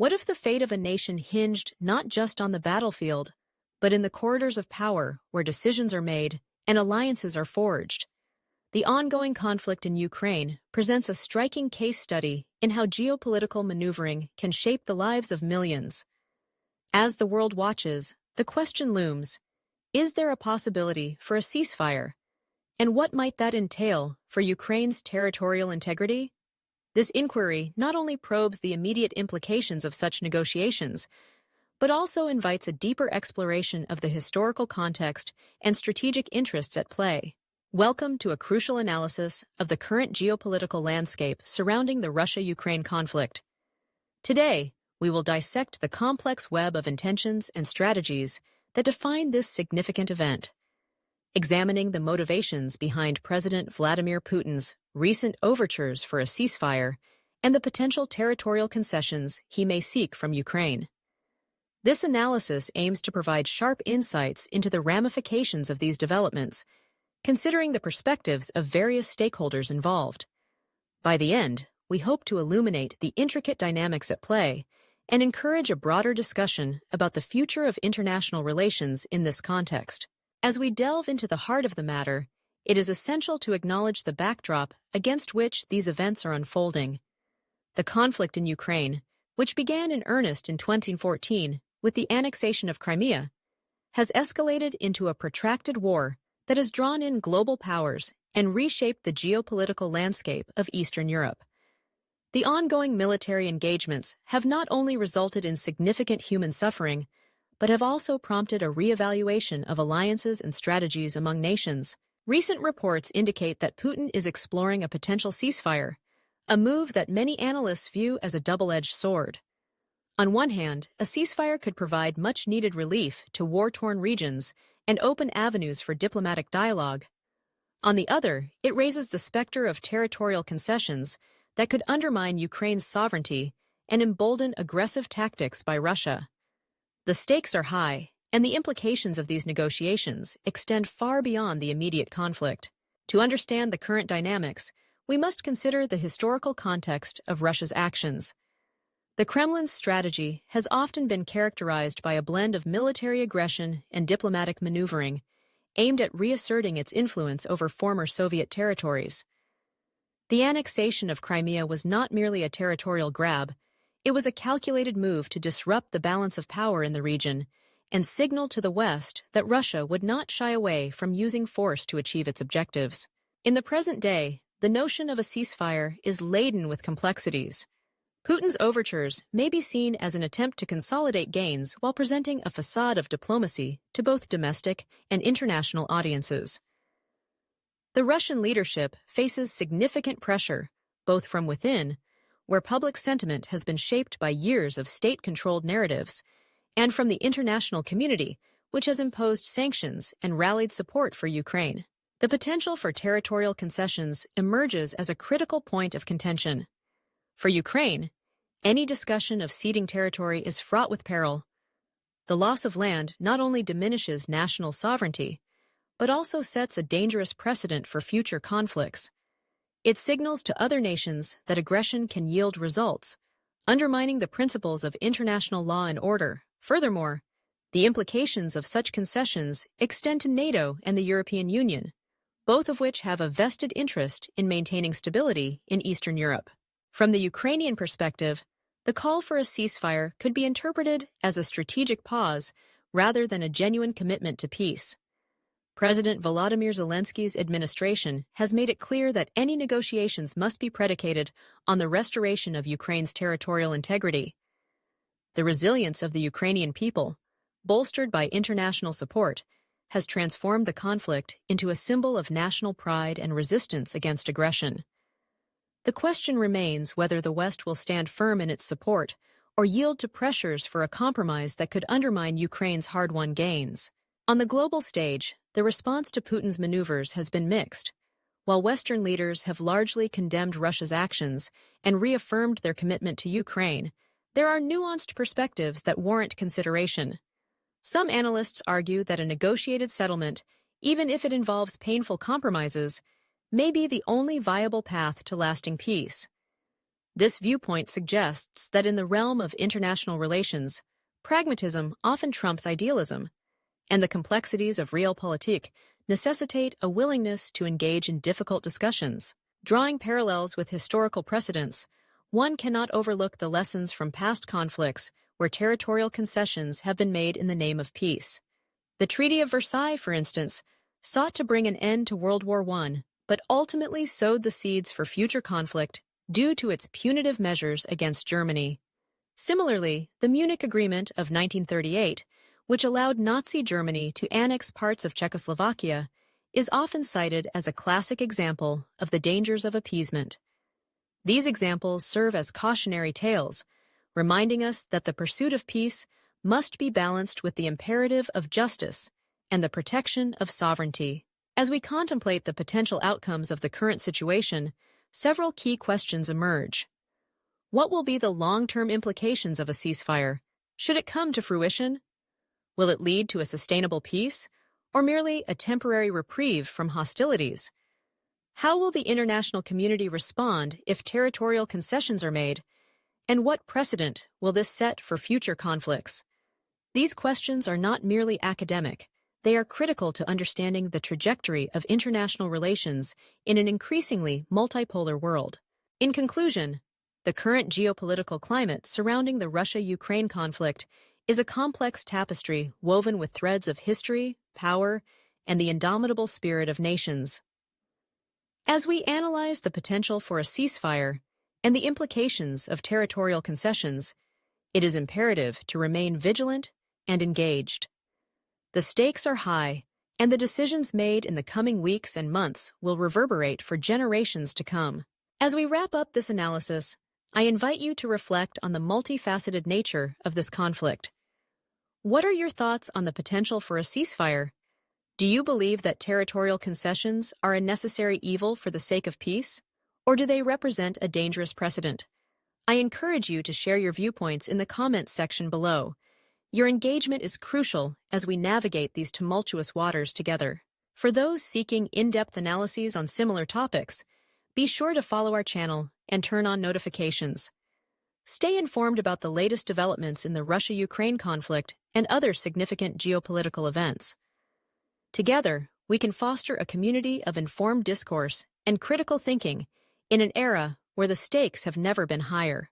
What if the fate of a nation hinged not just on the battlefield, but in the corridors of power where decisions are made and alliances are forged? The ongoing conflict in Ukraine presents a striking case study in how geopolitical maneuvering can shape the lives of millions. As the world watches, the question looms, is there a possibility for a ceasefire? And what might that entail for Ukraine's territorial integrity? This inquiry not only probes the immediate implications of such negotiations, but also invites a deeper exploration of the historical context and strategic interests at play. Welcome to a crucial analysis of the current geopolitical landscape surrounding the Russia-Ukraine conflict. Today, we will dissect the complex web of intentions and strategies that define this significant event, examining the motivations behind President Vladimir Putin's recent overtures for a ceasefire and the potential territorial concessions he may seek from Ukraine. This analysis aims to provide sharp insights into the ramifications of these developments, considering the perspectives of various stakeholders involved. By the end, we hope to illuminate the intricate dynamics at play and encourage a broader discussion about the future of international relations in this context. As we delve into the heart of the matter, it is essential to acknowledge the backdrop against which these events are unfolding. The conflict in Ukraine, which began in earnest in 2014 with the annexation of Crimea, has escalated into a protracted war that has drawn in global powers and reshaped the geopolitical landscape of Eastern Europe. The ongoing military engagements have not only resulted in significant human suffering, but have also prompted a reevaluation of alliances and strategies among nations. Recent reports indicate that Putin is exploring a potential ceasefire, a move that many analysts view as a double-edged sword. On one hand, a ceasefire could provide much-needed relief to war-torn regions and open avenues for diplomatic dialogue. On the other, it raises the specter of territorial concessions that could undermine Ukraine's sovereignty and embolden aggressive tactics by Russia. The stakes are high, and the implications of these negotiations extend far beyond the immediate conflict. To understand the current dynamics, we must consider the historical context of Russia's actions. The Kremlin's strategy has often been characterized by a blend of military aggression and diplomatic maneuvering, aimed at reasserting its influence over former Soviet territories. The annexation of Crimea was not merely a territorial grab, it was a calculated move to disrupt the balance of power in the region and signal to the West that Russia would not shy away from using force to achieve its objectives. In the present day, the notion of a ceasefire is laden with complexities. Putin's overtures may be seen as an attempt to consolidate gains while presenting a facade of diplomacy to both domestic and international audiences. The Russian leadership faces significant pressure, both from within, where public sentiment has been shaped by years of state-controlled narratives, and from the international community, which has imposed sanctions and rallied support for Ukraine. The potential for territorial concessions emerges as a critical point of contention. For Ukraine, any discussion of ceding territory is fraught with peril. The loss of land not only diminishes national sovereignty, but also sets a dangerous precedent for future conflicts. It signals to other nations that aggression can yield results, undermining the principles of international law and order. Furthermore, the implications of such concessions extend to NATO and the European Union, both of which have a vested interest in maintaining stability in Eastern Europe. From the Ukrainian perspective, the call for a ceasefire could be interpreted as a strategic pause rather than a genuine commitment to peace. President Volodymyr Zelensky's administration has made it clear that any negotiations must be predicated on the restoration of Ukraine's territorial integrity. The resilience of the Ukrainian people, bolstered by international support, has transformed the conflict into a symbol of national pride and resistance against aggression. The question remains whether the West will stand firm in its support or yield to pressures for a compromise that could undermine Ukraine's hard-won gains. On the global stage, the response to Putin's maneuvers has been mixed. While Western leaders have largely condemned Russia's actions and reaffirmed their commitment to Ukraine, there are nuanced perspectives that warrant consideration. Some analysts argue that a negotiated settlement, even if it involves painful compromises, may be the only viable path to lasting peace. This viewpoint suggests that in the realm of international relations, pragmatism often trumps idealism, and the complexities of realpolitik necessitate a willingness to engage in difficult discussions. Drawing parallels with historical precedents, one cannot overlook the lessons from past conflicts where territorial concessions have been made in the name of peace. The Treaty of Versailles, for instance, sought to bring an end to World War I, but ultimately sowed the seeds for future conflict due to its punitive measures against Germany. Similarly, the Munich Agreement of 1938, which allowed Nazi Germany to annex parts of Czechoslovakia, is often cited as a classic example of the dangers of appeasement. These examples serve as cautionary tales, reminding us that the pursuit of peace must be balanced with the imperative of justice and the protection of sovereignty. As we contemplate the potential outcomes of the current situation, several key questions emerge. What will be the long-term implications of a ceasefire? Should it come to fruition? Will it lead to a sustainable peace, or merely a temporary reprieve from hostilities? How will the international community respond if territorial concessions are made? And what precedent will this set for future conflicts? These questions are not merely academic. They are critical to understanding the trajectory of international relations in an increasingly multipolar world. In conclusion, the current geopolitical climate surrounding the Russia-Ukraine conflict is a complex tapestry woven with threads of history, power, and the indomitable spirit of nations. As we analyze the potential for a ceasefire and the implications of territorial concessions, it is imperative to remain vigilant and engaged. The stakes are high, and the decisions made in the coming weeks and months will reverberate for generations to come. As we wrap up this analysis, I invite you to reflect on the multifaceted nature of this conflict. What are your thoughts on the potential for a ceasefire? Do you believe that territorial concessions are a necessary evil for the sake of peace, or do they represent a dangerous precedent? I encourage you to share your viewpoints in the comments section below. Your engagement is crucial as we navigate these tumultuous waters together. For those seeking in-depth analyses on similar topics, be sure to follow our channel and turn on notifications. Stay informed about the latest developments in the Russia-Ukraine conflict and other significant geopolitical events. Together, we can foster a community of informed discourse and critical thinking in an era where the stakes have never been higher.